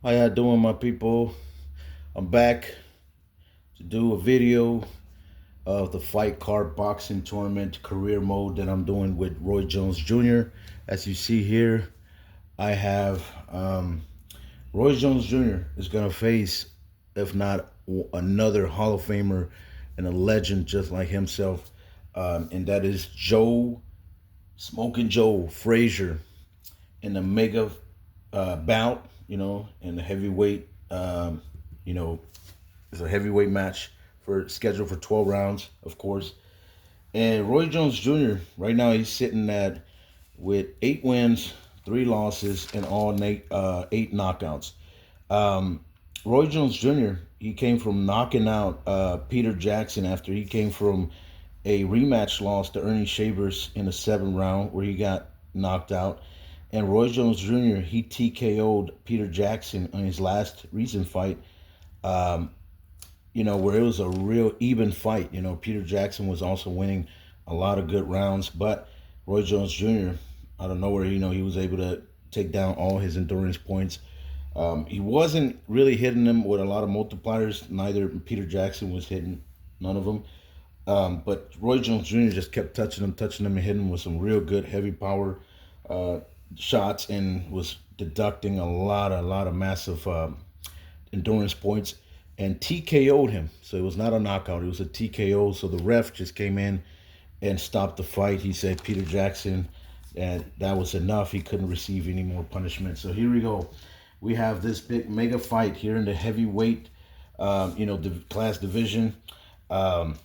How y'all doing, my people? I'm back to do a video of the fight card boxing tournament career mode that I'm doing with Roy Jones Jr. As you see here, I have Roy Jones Jr. is gonna face, if not another Hall of Famer and a legend just like himself, and that is Smoking Joe Frazier in the mega bout, in the heavyweight, you know, it's a heavyweight match for scheduled for 12 rounds, of course. And Roy Jones Jr. right now he's sitting at with 8 wins, 3 losses, and all 8 knockouts. Um, Roy Jones Jr. he came from knocking out Peter Jackson after he came from a rematch loss to Ernie Shavers in the 7th round where he got knocked out. And Roy Jones Jr. he TKO'd Peter Jackson on his last recent fight. Um, where it was a real even fight. Peter Jackson was also winning a lot of good rounds, but Roy Jones Jr. out of nowhere, he was able to take down all his endurance points. He wasn't really hitting them with a lot of multipliers. Neither Peter Jackson was hitting, none of them. But Roy Jones Jr. just kept touching him, and hitting him with some real good heavy power uh, shots, and was deducting a lot of massive endurance points, and TKO'd him. So it was not a knockout; it was a TKO. So the ref just came in and stopped the fight. He said Peter Jackson, and that was enough. He couldn't receive any more punishment. So here we go. We have this big mega fight here in the heavyweight, class division. Um,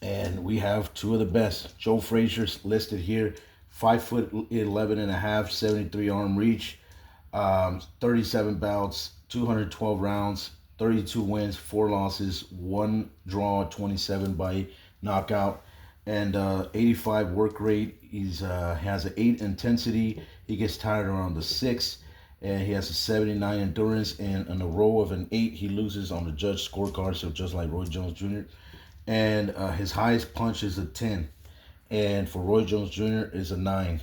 and we have two of the best. Joe Frazier's listed here, 5'11" and a half, 73 arm reach, 37 bouts, 212 rounds, 32 wins, 4 losses, 1 draw, 27 by knockout, and 85 work rate. He's has an 8 intensity. He gets tired around the 6, and he has a 79 endurance. And in a row of an 8, he loses on the judge scorecard. So just like Roy Jones Jr. And his highest punch is a 10, and for Roy Jones Jr. is a 9.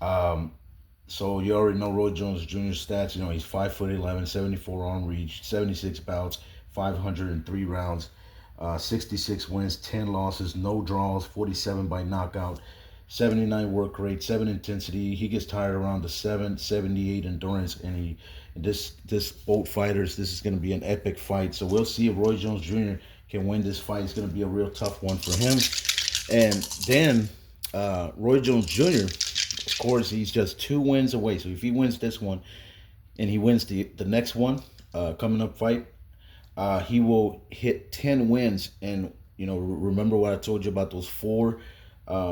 Um, so you already know Roy Jones Jr.'s stats. He's 5'11", 74 arm reach, 76 bouts, 503 rounds, 66 wins, 10 losses, no draws, 47 by knockout, 79 work rate, 7 intensity. He gets tired around the 7, 78 endurance, and this both fighters, this is going to be an epic fight. So we'll see if Roy Jones Jr. can win this fight. It's going to be a real tough one for him. And then Roy Jones Jr., of course, he's just 2 wins away. So if he wins this one and he wins the next one, coming up fight, he will hit 10 wins. And, remember what I told you about those 4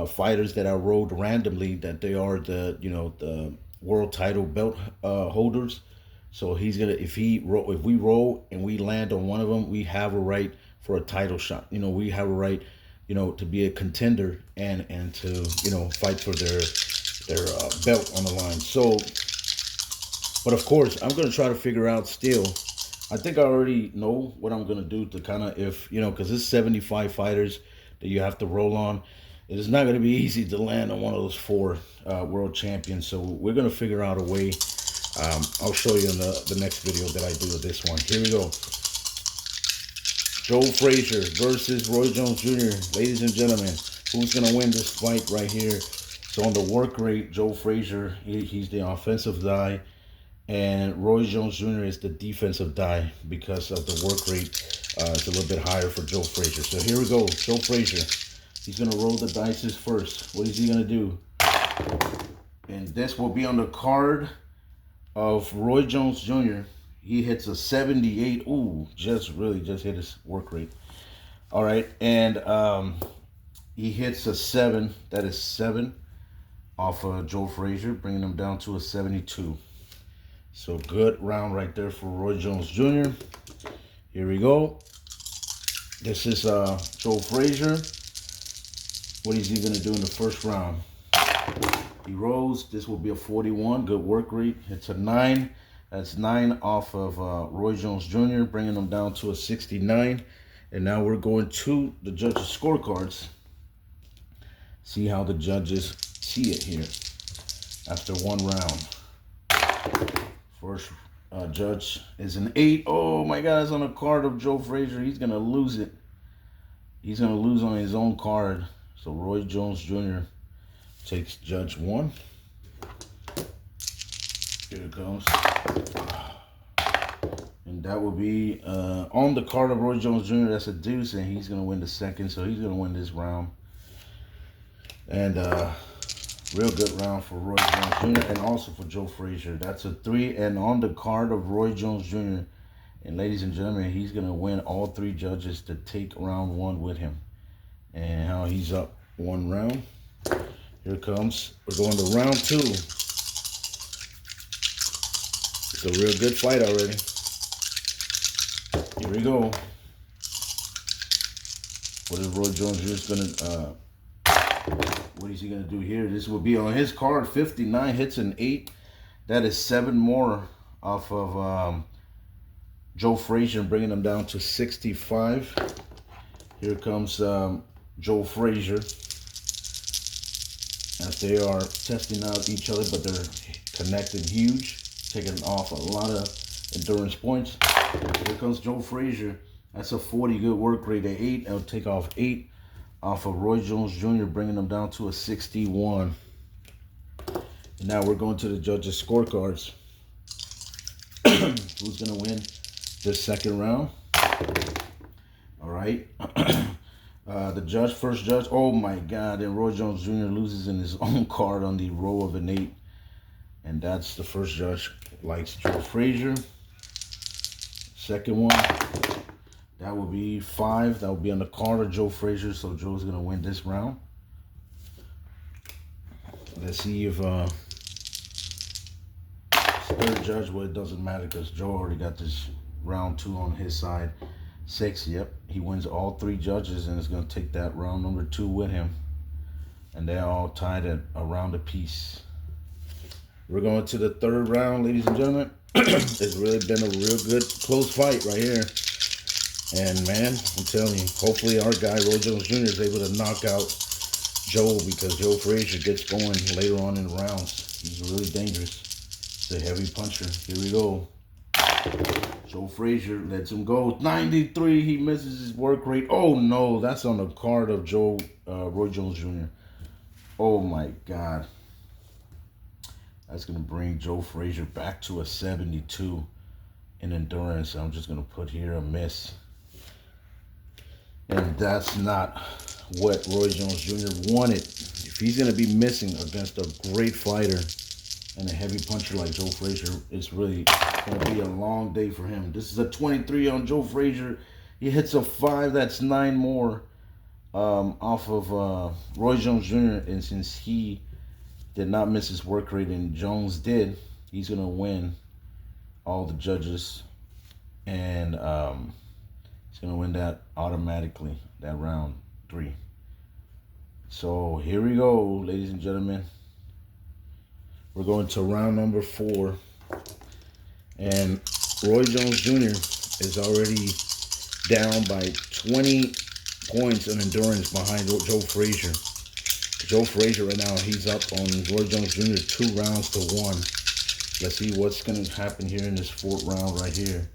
fighters that I rode randomly, that they are the world title belt holders. So he's gonna if we roll and we land on one of them, we have a right for a title shot. We have a right, to be a contender and to fight for their belt on the line. So, but of course, I'm gonna try to figure out still. I think I already know what I'm gonna do to kind of, if because it's 75 fighters that you have to roll on. It is not going to be easy to land on one of those 4 world champions. So we're going to figure out a way. I'll show you in the next video that I do of this one. Here we go. Joe Frazier versus Roy Jones Jr. Ladies and gentlemen, who's going to win this fight right here? So on the work rate, Joe Frazier, he's the offensive guy, and Roy Jones Jr. is the defensive guy because of the work rate. It's a little bit higher for Joe Frazier. So here we go. Joe Frazier. He's going to roll the dice first. What is he going to do? And this will be on the card of Roy Jones Jr. He hits a 78. Ooh, just hit his work rate. All right. And he hits a 7. That is 7 off of Joe Frazier, bringing him down to a 72. So good round right there for Roy Jones Jr. Here we go. This is Joe Frazier. What is he going to do in the first round? He rolls. This will be a 41. Good work rate. It's a 9. That's 9 off of Roy Jones Jr., bringing him down to a 69. And now we're going to the judges' scorecards. See how the judges see it here after one round. First judge is an 8. Oh my God, it's on a card of Joe Frazier. He's gonna lose it. He's gonna lose on his own card. So Roy Jones Jr. takes Judge 1. Here it comes. And that will be on the card of Roy Jones Jr. That's a deuce, and he's gonna win the second, so he's gonna win this round. And real good round for Roy Jones Jr. and also for Joe Frazier. That's a 3, and on the card of Roy Jones Jr. And ladies and gentlemen, he's gonna win all 3 judges to take round 1 with him. And how he's up 1 round. Here comes. We're going to round 2. It's a real good fight already. Here we go. What is Roy Jones Jr. gonna what is he gonna do here? This will be on his card. 59 hits and 8. That is 7 more off of Joe Frazier, bringing him down to 65. Here comes Joe Frazier, as they are testing out each other, but they're connecting huge, taking off a lot of endurance points. Here comes Joe Frazier. That's a 40 good work rate at 8. It'll take off 8 off of Roy Jones Jr., bringing them down to a 61. And now we're going to the judges' scorecards. Who's going to win this second round? All right. The first judge, oh my God, and Roy Jones Jr. loses in his own card on the row of an 8. And that's the first judge, likes Joe Frazier. Second one, that will be 5. That will be on the card of Joe Frazier, so Joe's going to win this round. Let's see if third judge, well, it doesn't matter because Joe already got this round 2 on his side. 6, yep, he wins all 3 judges and is going to take that round number 2 with him. And they're all tied at a round apiece. We're going to the third round, ladies and gentlemen. It's really been a real good close fight right here. And man, I'm telling you, hopefully our guy Roy Jones Jr. is able to knock out Joe, because Joe Frazier gets going later on in the rounds. He's really dangerous. It's a heavy puncher. Here we go. Joe Frazier lets him go. 93. He misses his work rate. Oh no, that's on the card of Roy Jones Jr. Oh my God. That's going to bring Joe Frazier back to a 72 in endurance. I'm just going to put here a miss. And that's not what Roy Jones Jr. wanted. If he's going to be missing against a great fighter and a heavy puncher like Joe Frazier, it's really going to be a long day for him. This is a 23 on Joe Frazier. He hits a 5. That's 9 more off of Roy Jones Jr. And since he did not miss his work rate and Jones did, he's going to win all the judges. And he's going to win that automatically, that round 3. So here we go, ladies and gentlemen. We're going to round number 4. And Roy Jones Jr. is already down by 20 points in endurance behind Joe Frazier. Joe Frazier right now, he's up on Roy Jones Jr. 2 rounds to 1. Let's see what's going to happen here in this 4th round right here.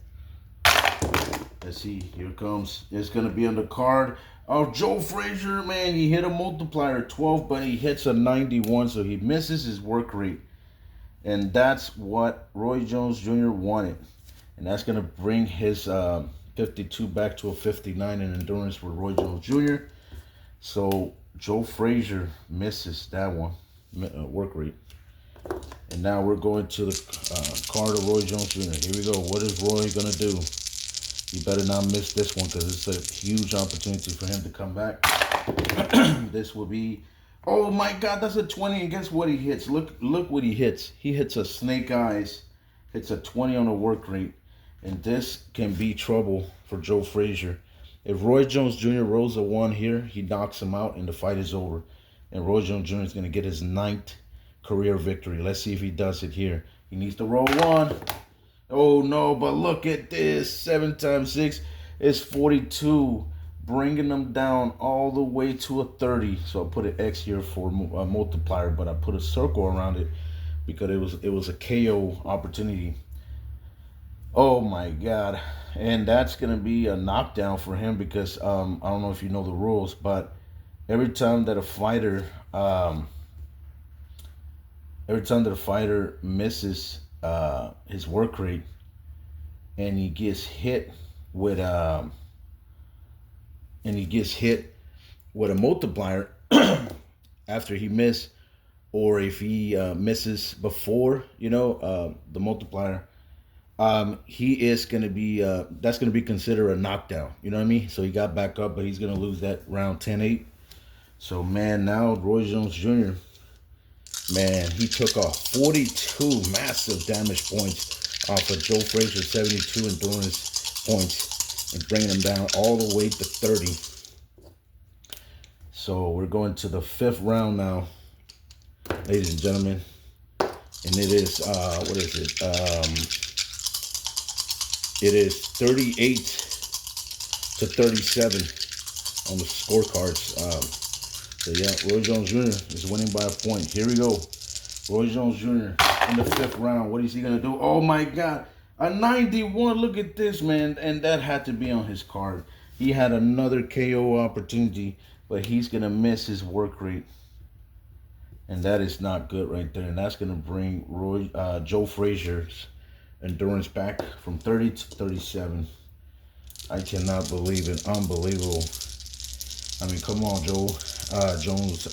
Let's see. Here comes. It's going to be on the card. Oh, Joe Frazier, man, he hit a multiplier 12, but he hits a 91, so he misses his work rate. And that's what Roy Jones Jr. wanted. And that's going to bring his 52 back to a 59 in endurance for Roy Jones Jr. So Joe Frazier misses that one, work rate. And now we're going to the card of Roy Jones Jr. Here we go. What is Roy going to do? He better not miss this one, because it's a huge opportunity for him to come back. This will be, oh my God, that's a 20. And guess what he hits? Look what he hits. He hits a snake eyes, hits a 20 on the work rate. And this can be trouble for Joe Frazier. If Roy Jones Jr. rolls a 1 here, he knocks him out and the fight is over. And Roy Jones Jr. is going to get his 9th career victory. Let's see if he does it here. He needs to roll 1. Oh no, but look at this. 7 times 6 is 42. Bringing them down all the way to a 30. So I put an X here for a multiplier, but I put a circle around it because it was a KO opportunity. Oh my God. And that's gonna be a knockdown for him because I don't know if you know the rules, but every time that a fighter every time that a fighter misses his work rate and he gets hit with a multiplier after he missed, or if he misses before, the multiplier, he is going to be that's going to be considered a knockdown. You know what I mean? So he got back up, but he's going to lose that round 10-8. So man, now Roy Jones Jr., man, he took off 42 massive damage points off of Joe Frazier's 72 endurance points and bringing him down all the way to 30. So we're going to the 5th round now, ladies and gentlemen, and it is what is it? It is 38-37 on the scorecards. So yeah, Roy Jones Jr. is winning by a point. Here we go. Roy Jones Jr. in the 5th round. What is he gonna do? Oh my God, a 91. Look at this, man, and that had to be on his card. He had another KO opportunity, but he's gonna miss his work rate, and that is not good right there. And that's gonna bring Joe Frazier's endurance back from 30 to 37. I cannot believe it. Unbelievable. I mean, come on, Roy Jones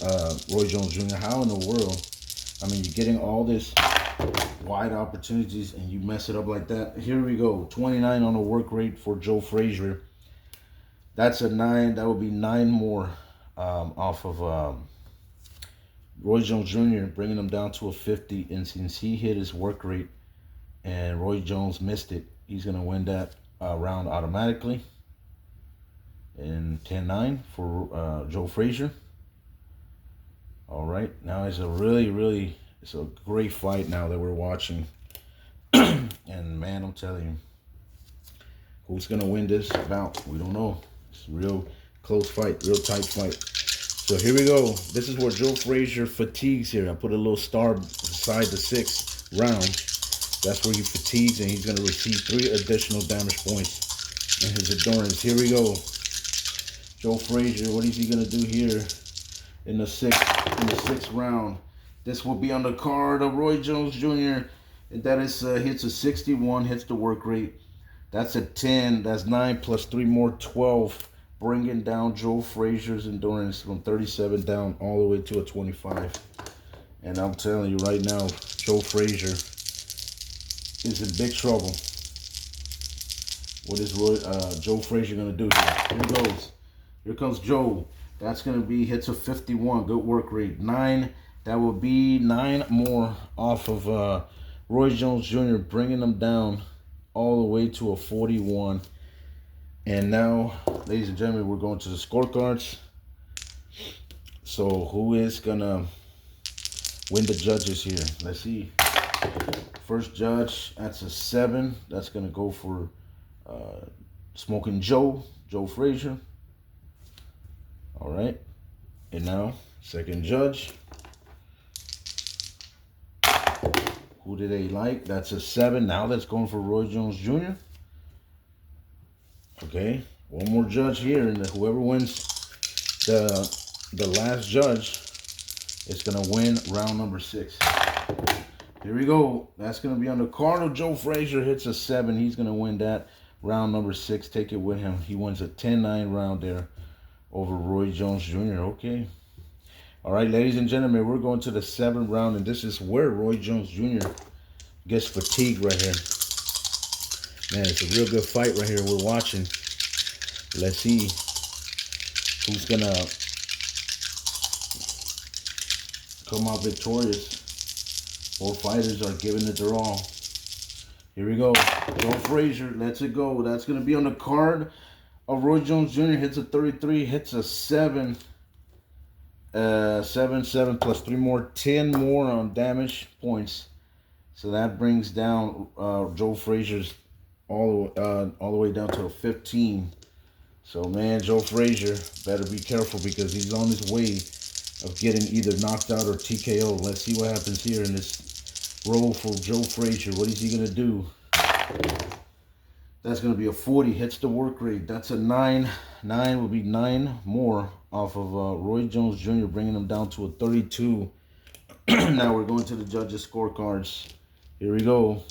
Jr. How in the world? I mean, you're getting all this wide opportunities and you mess it up like that. Here we go. 29 on the work rate for Joe Frazier. That's a 9. That would be 9 more off of Roy Jones Jr., bringing him down to a 50. And since he hit his work rate and Roy Jones missed it, he's going to win that round automatically. And 10-9 for Joe Frazier. All right, now it's a it's a great fight now that we're watching. And man, I'm telling you, who's going to win this bout? We don't know. It's a real close fight, real tight fight. So here we go. This is where Joe Frazier fatigues here. I put a little star beside the 6th round. That's where he fatigues, and he's going to receive 3 additional damage points in his endurance. Here we go. Joe Frazier, what is he going to do here in the 6th round? This will be on the card of Roy Jones Jr. And that is hits a 61, hits the work rate. That's a 10. That's 9 plus 3 more, 12. Bringing down Joe Frazier's endurance from 37 down all the way to a 25. And I'm telling you right now, Joe Frazier is in big trouble. What is Joe Frazier going to do here? Here he goes. Here comes Joe. That's going to be hits a 51. Good work rate. 9. That will be 9 more off of Roy Jones Jr., bringing them down all the way to a 41. And now, ladies and gentlemen, we're going to the scorecards. So who is going to win the judges here? Let's see. First judge, that's a 7. That's going to go for Smoking Joe Frazier. All right. And now, second judge. Who do they like? That's a 7. Now that's going for Roy Jones Jr. Okay. One more judge here, and whoever wins the last judge is going to win round number 6. Here we go. That's going to be on the card of Joe Frazier. Hits a 7. He's going to win that round number 6. Take it with him. He wins a 10-9 round there over Roy Jones Jr. Okay. All right, ladies and gentlemen, we're going to the 7th round, and this is where Roy Jones Jr. gets fatigued right here. Man, it's a real good fight right here we're watching. Let's see who's going to come out victorious. Both fighters are giving it their all. Here we go. Joe Frazier, let's it go. That's going to be on the card of Roy Jones Jr. Hits a 33, hits a 7. 7 plus 3 more, 10 more on damage points. So that brings down Joe Frazier's all the way down to a 15. So man, Joe Frazier better be careful because he's on his way of getting either knocked out or TKO. Let's see what happens here in this roll for Joe Frazier. What is he gonna do? That's going to be a 40. Hits the work rate. That's a 9. 9 will be 9 more off of Roy Jones Jr., bringing him down to a 32. Now we're going to the judges' scorecards. Here we go.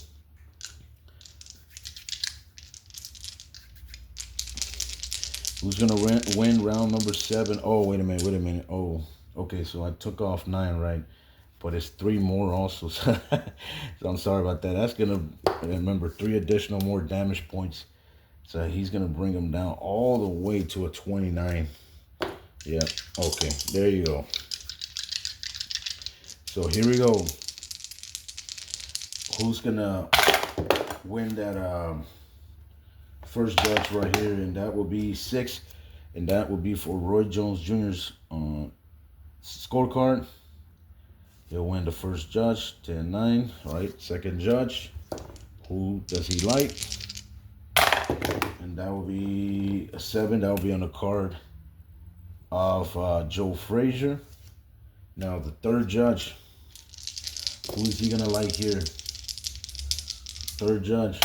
Who's going to win round number 7? Oh, wait a minute. Oh, okay, so I took off 9, right? But it's 3 more also. So I'm sorry about that. That's going to, remember, 3 additional more damage points. So he's going to bring him down all the way to a 29. Yeah, okay, there you go. So here we go. Who's going to win that first judge right here? And that will be 6. And that will be for Roy Jones Jr.'s scorecard. He'll win the first judge, 10-9. All right, second judge. Who does he like? And that will be a 7. That will be on the card of Joe Frazier. Now the third judge. Who is he gonna like here? Third judge.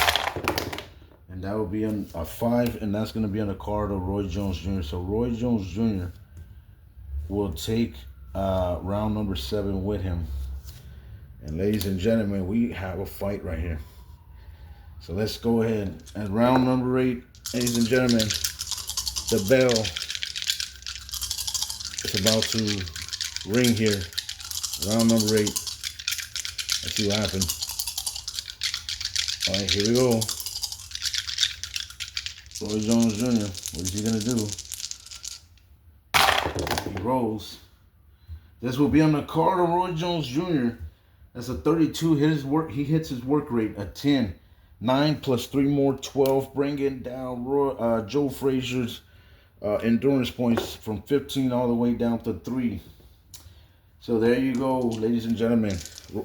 And that will be on a 5, and that's gonna be on the card of Roy Jones Jr. So Roy Jones Jr. will take round number 7 with him. And ladies and gentlemen, we have a fight right here. So let's go ahead. At round number 8, ladies and gentlemen, the bell is about to ring here. Round number 8. Let's see what happens. All right, here we go. Roy Jones Jr., what is he gonna do? He rolls. This will be on the card of Roy Jones Jr. That's a 32. He hits his work rate a 10. 9 plus 3 more, 12. Bringing down Joe Frazier's endurance points from 15 all the way down to 3. So there you go, ladies and gentlemen.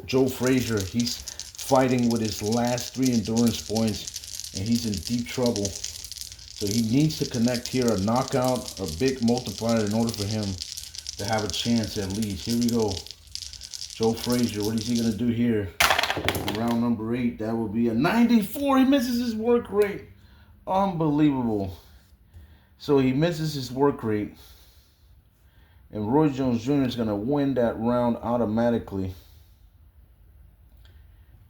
Joe Frazier, he's fighting with his last 3 endurance points, and he's in deep trouble. So he needs to connect here, a knockout, a big multiplier in order for him to have a chance at least. Here we go. Joe Frazier, what is he going to do here? In round number 8, that will be a 94. He misses his work rate. Unbelievable. So he misses his work rate. And Roy Jones Jr. is going to win that round automatically.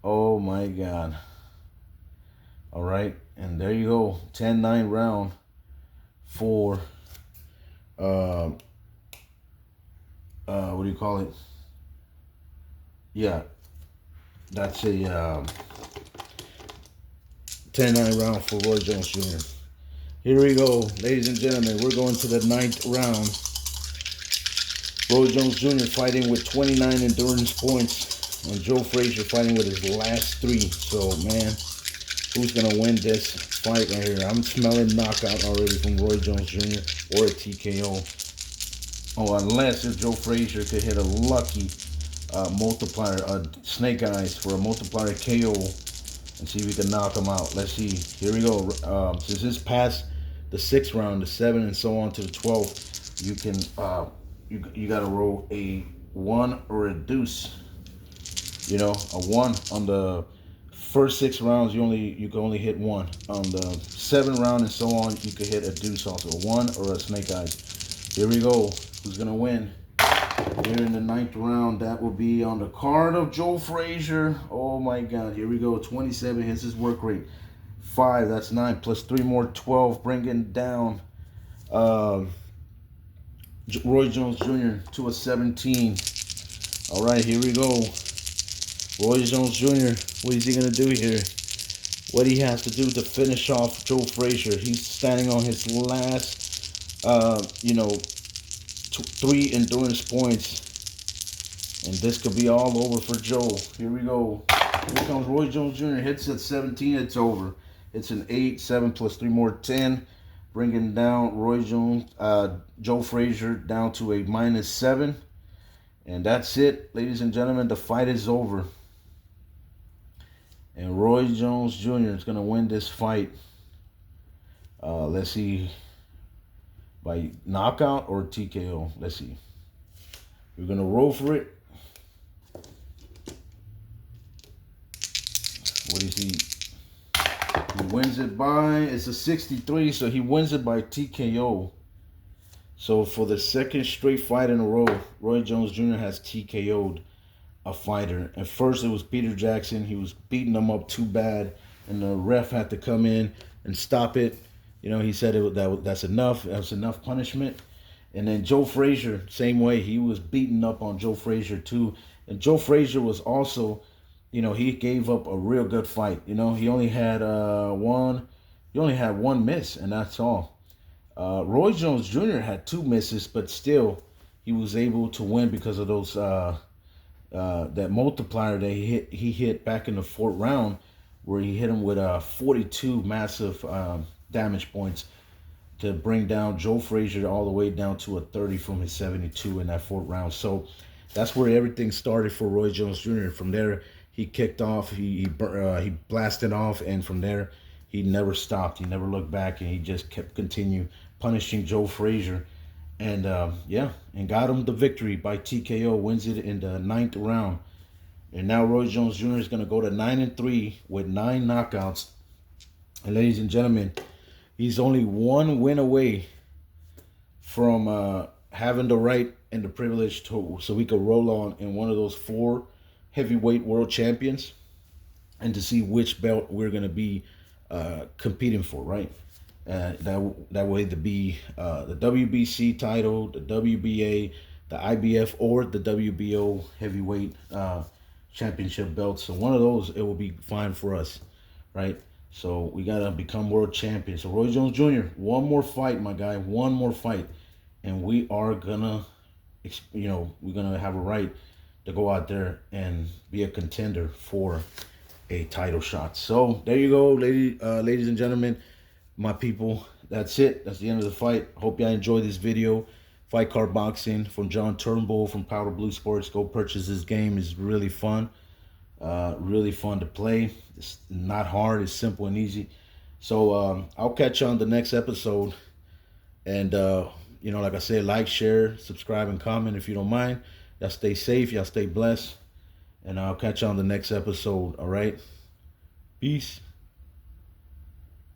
Oh my God. All right. And there you go. 10-9 round for what do you call it? Yeah. That's a 10-9 round for Roy Jones Jr. Here we go, ladies and gentlemen. We're going to the 9th round. Roy Jones Jr. fighting with 29 endurance points, and Joe Frazier fighting with his last 3. So, man, who's going to win this fight right here? I'm smelling knockout already from Roy Jones Jr. or a TKO. Oh, unless if Joe Frazier could hit a lucky multiplier, snake eyes for a multiplier KO, and see if we can knock him out. Let's see. Here we go. Since this past the 6th round, the 7, and so on to the 12th, you can you got to roll a 1 or a deuce. You know, a 1 on the first 6 rounds. You can only hit 1. On the 7th round and so on, you could hit a deuce also, a 1 or a snake eyes. Here we go. Who's gonna win? Here in the 9th round, that will be on the card of Joe Frazier. Oh my God, here we go. 27 hits his work rate. 5, that's 9, plus 3 more, 12, bringing down Roy Jones Jr. to a 17. All right, here we go. Roy Jones Jr., what is he gonna do here? What he has to do to finish off Joe Frazier. He's standing on his last, 3 endurance points, and this could be all over for Joe. Here we go. Here comes Roy Jones Jr. Hits at 17. It's over. It's an 8. 7 plus 3 more, 10, bringing down Joe Frazier down to a -7, and that's it, ladies and gentlemen. The fight is over, and Roy Jones Jr. is gonna win this fight. Let's see. By knockout or TKO. Let's see. We're going to roll for it. What is he? He wins it by, it's a 63, so he wins it by TKO. So for the second straight fight in a row, Roy Jones Jr. has TKO'd a fighter. At first it was Peter Jackson. He was beating him up too bad, and the ref had to come in and stop it. You know, he said that's enough. That's enough punishment. And then Joe Frazier, same way. He was beating up on Joe Frazier too. And Joe Frazier was also, you know, he gave up a real good fight. You know, he only had one miss, and that's all. Roy Jones Jr. had two misses, but still, he was able to win because of those that multiplier that he hit back in the fourth round, where he hit him with 42 massive damage points to bring down Joe Frazier all the way down to a 30 from his 72 in that fourth round. So that's where everything started for Roy Jones Jr. From there, he kicked off, he blasted off, and from there, he never stopped. He never looked back, and he just kept continue punishing Joe Frazier. And yeah, and got him the victory by TKO, wins it in the 9th round. And now Roy Jones Jr. is going to go to 9-3 with 9 knockouts. And ladies and gentlemen, he's only one win away from having the right and the privilege to, so we could roll on in one of those 4 heavyweight world champions, and to see which belt we're going to be competing for, right? That way to be the WBC title, the WBA, the IBF, or the WBO heavyweight championship belts. So one of those, it will be fine for us, right? So we got to become world champions. So Roy Jones Jr., one more fight, my guy, one more fight. And we are going to, you know, we're going to have a right to go out there and be a contender for a title shot. So there you go, ladies and gentlemen, my people. That's it. That's the end of the fight. Hope y'all enjoyed this video. Fight Card Boxing from John Turnbull from Powder Blue Sports. Go purchase this game. It's really fun. Really fun to play. It's not hard. It's simple and easy. So I'll catch you on the next episode. And, you know, like I said, like, share, subscribe, and comment if you don't mind. Y'all stay safe. Y'all stay blessed. And I'll catch you on the next episode. All right? Peace.